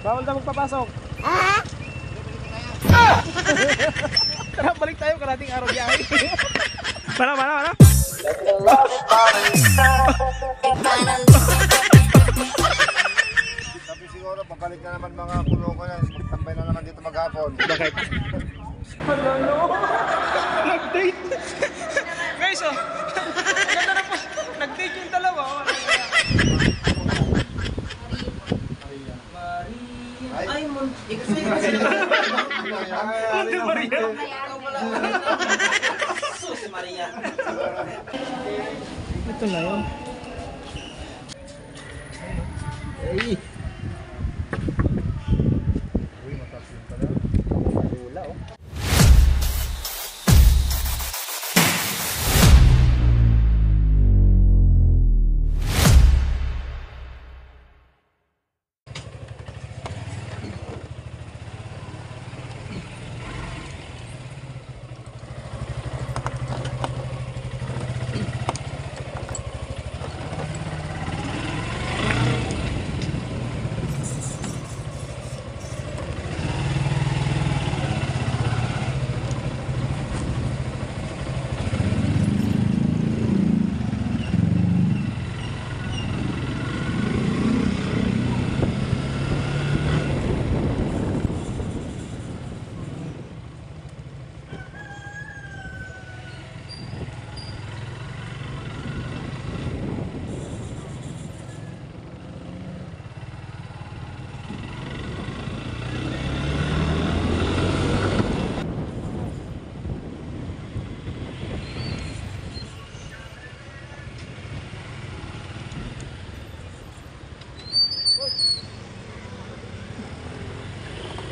Bawal na magpapasok. Tara, balik tayo. Karating araw biyahe. Para. Sabi siguro, pabalik na naman mga kulo ko yan. Magtambay na naman dito maghapon. Bakit? Nag-date. Guys, oh. Ganda na po. Nag-date yung dalawa. Ay, Munti Maria. Si Maria. Ito na yun. Ay. Uy, mataas yun pala. Wala, oh.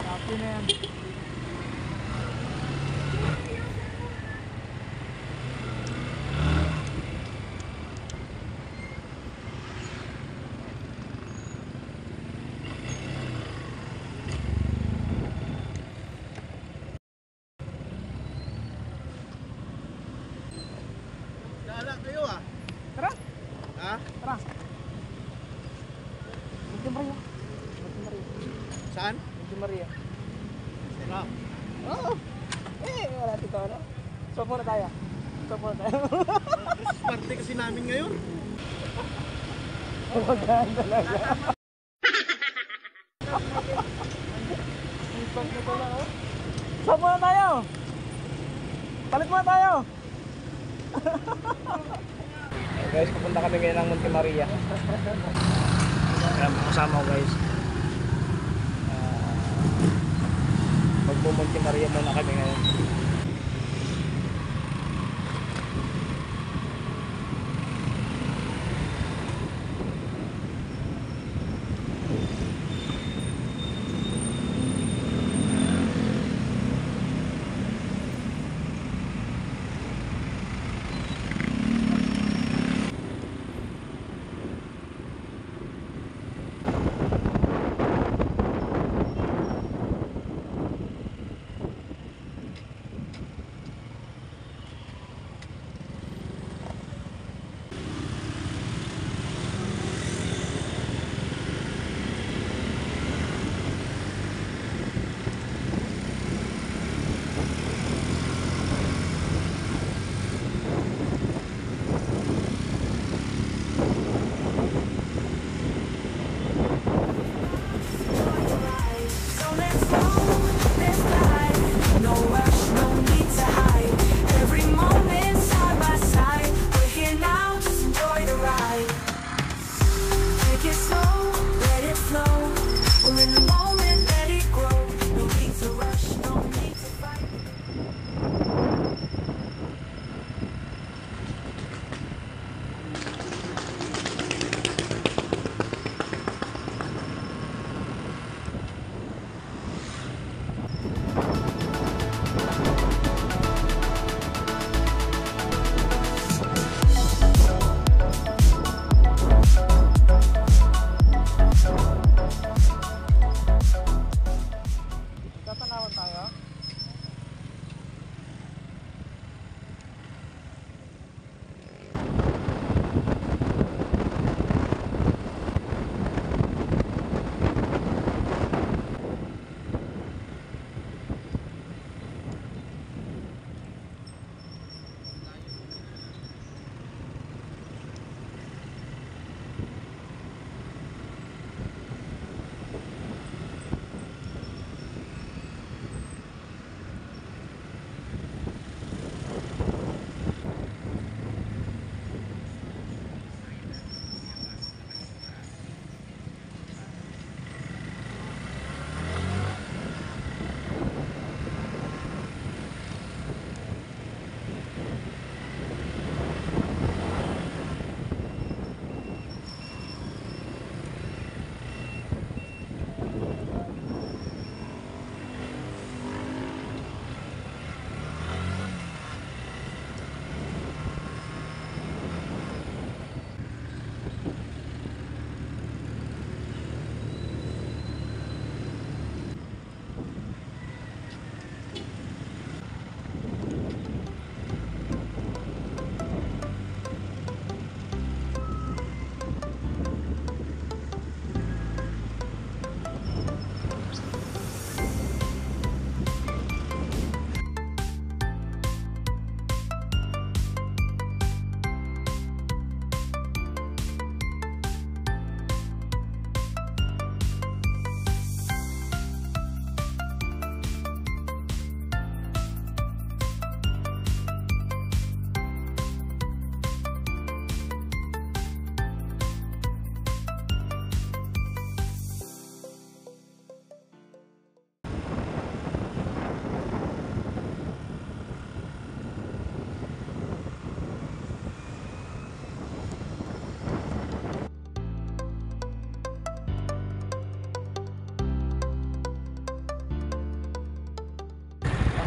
Happy na yan. Lala kayo ah. Tara. Ha? Tara. Ito Maria. Saan? Ito Maria. Sino? Oo. Wala dito ano. Swap muna tayo. Christmas party kasi namin ngayon. Maganda talaga. Swap na pala, oh. Swap muna tayo. Palit muna tayo. Guys, pupunta kami ngayon ng Monte Maria. Ayan, kasama ko guys. Magpo-Monte Maria muna kami ngayon.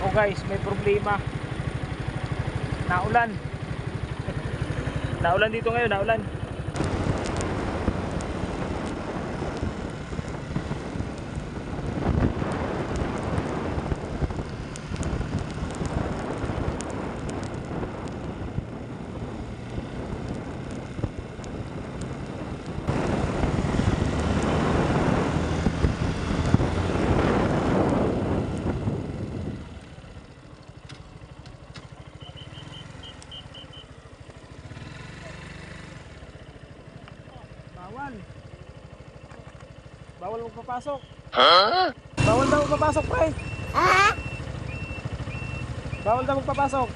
Nako guys, may problema. Naulan. Naulan dito ngayon, naulan. Bawal. Bawal magpapasok. Bawal daw magpapasok, pre. Bawal daw magpapasok.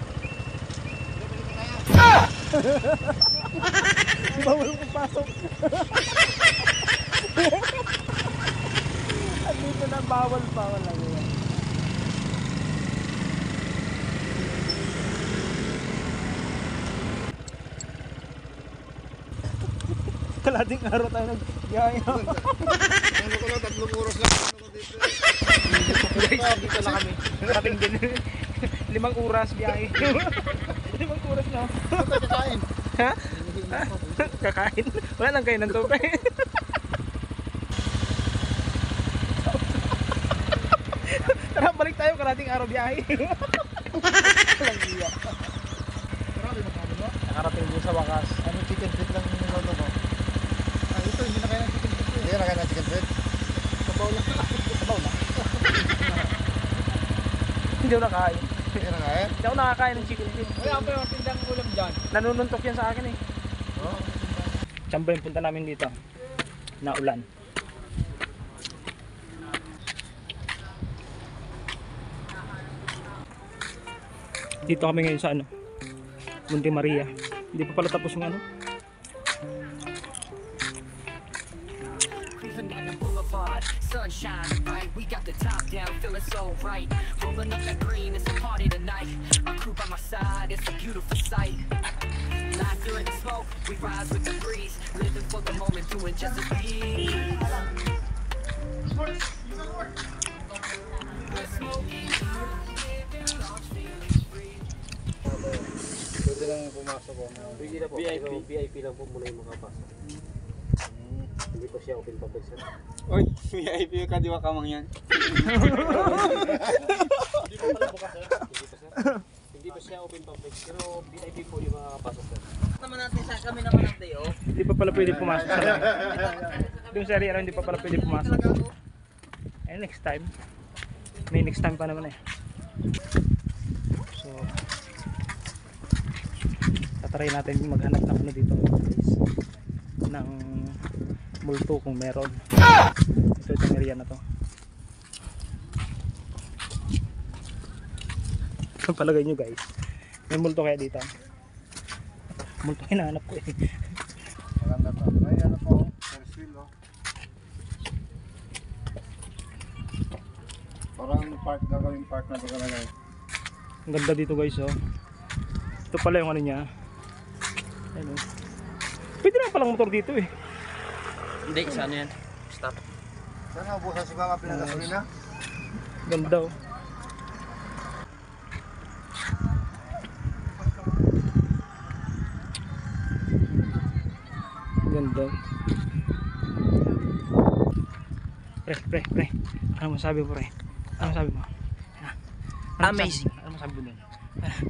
Bawal magpapasok. Andito na bawal lang yan. Kalating araw tayo nag-yaya. Ano ko lang, 3 oras lang. Ano ko dito? Guys, dito na kami. Karating din. 5 oras biyahe. 5 oras na. Kakain. Ha? Kakain? Wala nang kainan to, pre. Tara, balik tayo. Karating araw biyahe. Walang iya. Marami na kami ba? Nakarating din sa wakas. Ano chicken feet lang yung nilolo ko? Ah, ito, hindi na kaya ng chicken feet. Hindi na kaya ng chicken feet? Sabaw lang. Sabaw lang. Hindi ako nakain. Hindi na kaya? Hindi ako nakakain ng chicken feet. Wala pa yung tindang ulam dyan. Nanununtok yan sa akin eh. Oo. Tsamba yung punta namin dito. Naulan. Dito kami ngayon sa ano, Monte Maria. Hindi pa pala tapos yung ano. Creeping down the boulevard, sunshine bright. We got the top down, feeling so right. Rolling up that green, it's a party tonight. A crew by my side, it's a beautiful sight. Laughter and smoke, we rise with the breeze. Living for the moment, doing just as we. We're smoking, living large, feeling free. Pwede lang yung pumasok ko. Pwede na po. VIP lang po muna yung makapasok. Hindi pa siya open public sir. Oy, VIP ka di ba kamang yan? Hindi pa pala bukas sir. Hindi pa sir. Hindi pa siya open public pero VIP po yung makapasok sir. Naman natin sa kami naman ang day off. Hindi pa pala pwede pumasok sa yung sa area, hindi pa pala pwede pumasok. Eh next time. May next time pa naman eh. So tatry natin maghanap ng ano dito guys, ng multo kung meron. Ito yung area na to. Ang palagay nyo guys, may multo kaya dito? Multo hinahanap ko eh. Maganda to. May ano po, Ferris wheel oh. Parang park na kami, park na ito ka na. Ang ganda dito guys oh. Ito pala yung ano niya. Ayun, oh. Pwede na palang motor dito eh. Hindi, isa ano yan? Stop. Saan nga ubusan si Mama pinagasolina? Ganda oh. Ganda. Pre. Ano masabi mo pre? Ano masabi mo? Amazing. Ano masabi mo dun?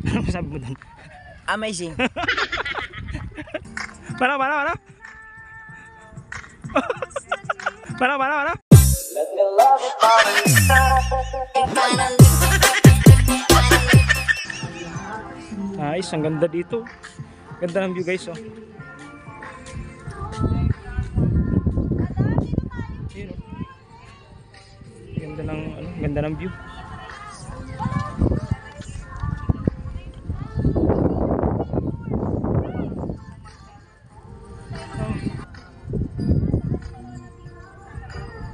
Ano masabi mo dun? Amazing. Para? Nice, ang ganda dito. Ganda ng view guys oh. Yun, oh. Ganda ng view.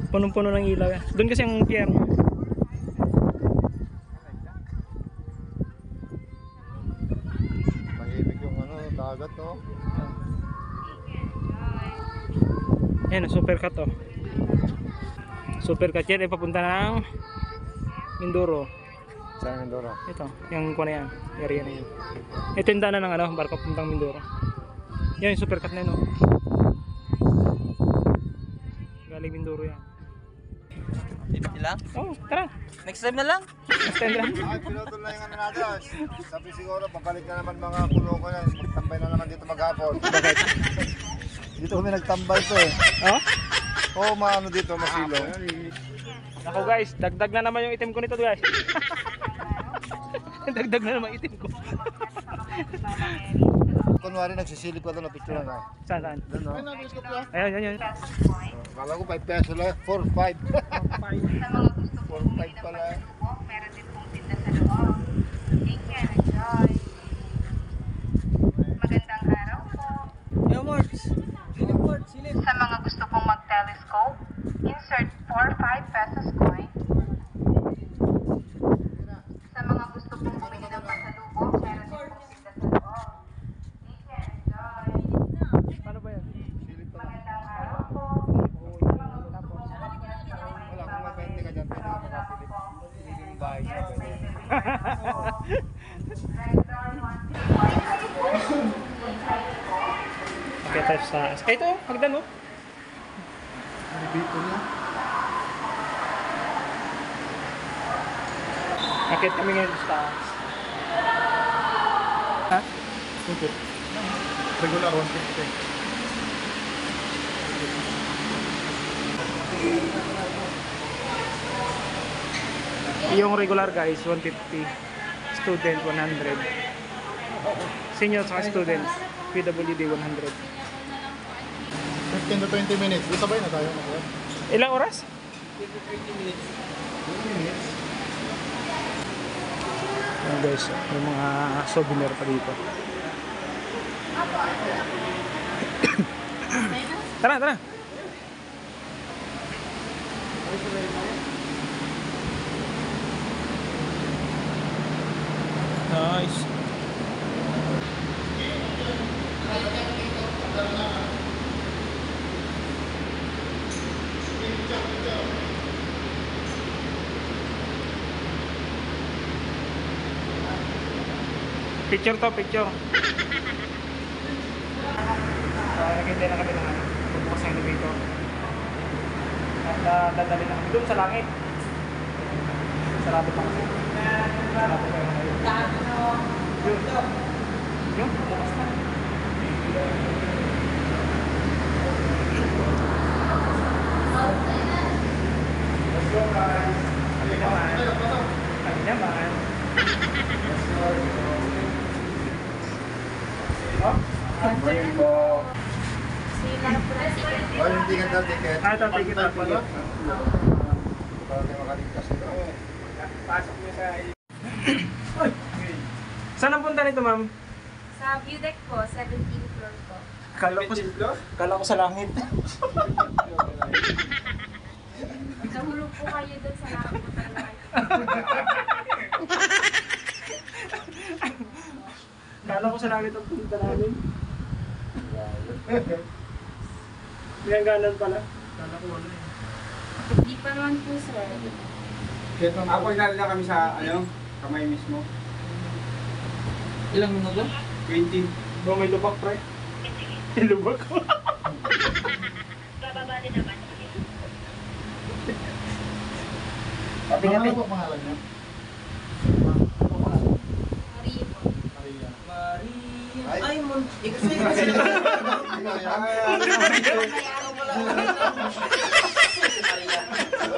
Punong-puno ng ilaw yan. Doon kasi ang pier. Mahibig yung ano, dagat oh. Ayan, supercut oh. Supercut yan ay papunta ng Mindoro. Saan Mindoro? Ito, yung kuha na yan. Area na yan. Ito yung daanan ng ano, barko puntang Mindoro. Yan yung supercut na yun, no? Galing Mindoro yan. Dito lang? Oh, tara. Next time na lang. Next time lang. Ay, pinutol na yung ano natin. Sabi siguro, pabalik na naman mga kulong ko yan. Magtambay na naman dito maghapon. Bakit? Dito kami nagtambay to eh. Oh? Oo, maano dito, masilo. Ako guys, dagdag na naman yung itim ko nito guys. Dagdag na naman itim ko. Kunwari, nagsisilip ka doon na picture na. Saan, saan? Doon, no? Ayun, ayun, ayun. Kala ko 5 peso lang. 4, 5. 4, 5 pala. Meron din pong tinda sa loob. Thank you and enjoy. Magandang araw po. Yo, Morts. Silip, Morts. Silip. Sa mga gusto pong mag-telescope, insert 4 5 pesos coin. Sa mga gusto pong bumili ng pasalubong, meron din pong tinda sa loob. Thank you and enjoy. Paano ba yan? Magandang araw po. Wala, kung mapente ka dyan, pwede ka makasilip. Yung bahay niya, pwede. Okay, tayo sa... Eh, ito, hagdan mo. Dito niya. Akit kami ngayon sa taas. Ha? Super. Regular 150. Yung regular guys, 150. Student, 100. Senior sa students, PWD 100. 15 to 20 minutes. Di sabay na tayo. Ilang oras? 20 minutes. Ayan guys, may mga souvenir pa dito. Tara, tara. Nice. Picture to, picture. Nakikita na kami ng ano, bubukas ang elevator. At dadali na kami doon sa langit. Sarado pa kasi. Sarado pa yung ngayon. Yun. Yun, bubukas na. Let's go guys. Kami naman. Kami naman. Oh, Morning po. Sila Ay, hindi ganda ticket. ito, ticket na pala. Para tayo makaligtas ito. Pasok niyo sa... Ay! Saan ang punta nito, ma'am? Sa view deck po, 17th floor po. Kala ko sa langit. Nahulog po kayo doon sa langit po talaga. Kala ko sa langit ang punta namin. May ganon pala. Kala ko wala eh. Hindi pa naman po, sir. Ako inalala kami sa kamay mismo. Ilang minuto? 20. Bro, may lubak, pre. May lubak ko. Ano po pangalan niya? Maria po. Maria. Maria. Ay. Ay, mon. Kasi Yan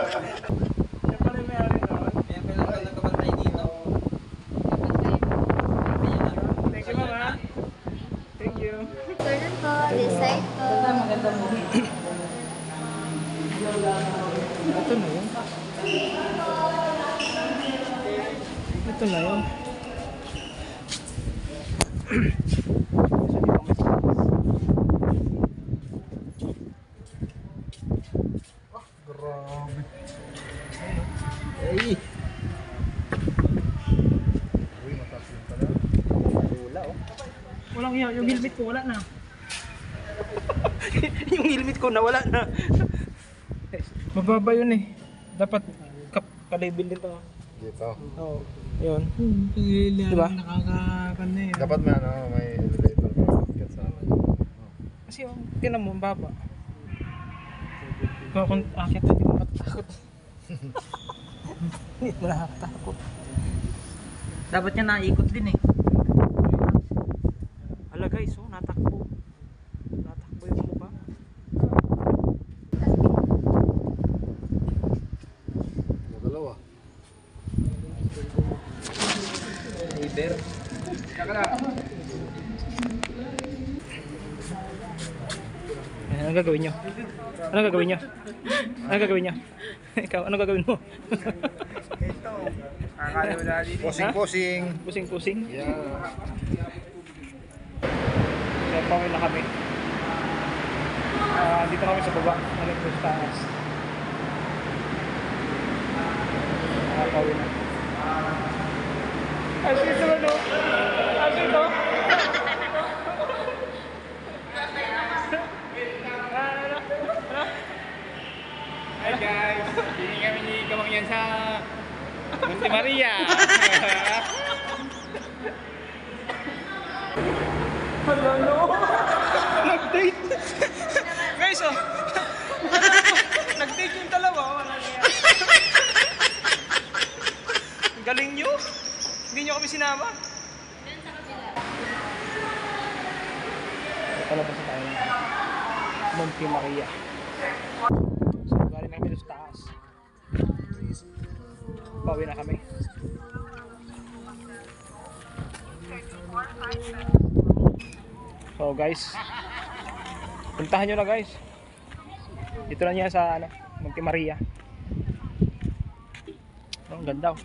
pala yung may-ari naman. Kaya pala nagkabantay dito. Thank you, mama. Thank you. Turn po, this side po. Ito na yun. Ito na yun. Grabe. Ay. Uy, mataas yun pala. Wala oh. Walang yan. Yung helmet ko, wala na. Yung helmet ko, nawala na. Mababa yun eh. Dapat kalibin din to. Dito. Oo. Yun. Diba? Diba? Nakakakan na yun. Dapat may ano, may elevator para umakyat sa amin. Kasi yung tinan mo, ang baba. Kung akit na, hindi mo matatakot. Hindi mo nakakatakot. Dapat niya naikot din eh. Hala guys, oh, natakbo. Natakbo yung mukha. Dalawa. Liver. Anong gagawin nyo? Anong gagawin nyo? Anong gagawin nyo? Ikaw, anong gagawin mo? Posing-posing. Pusing-pusing. Yeah. So, pauwi na kami. Dito kami sa baba. Nalik ko sa taas. Pauwi na. As ito, ano? As ito? Hi guys! Hindi kami ni Kamangyan sa Monte Maria. Hala no! Nag-date! Guys oh! Nag-date yung dalawa. Wala niya. Ang galing nyo! Hindi nyo kami sinama. Palabas na tayo ng Monte Maria. So, galing namin sa taas. Pauwi na kami. So guys, puntahan nyo na guys. Dito lang yan sa Monte Maria. Ang ganda oh.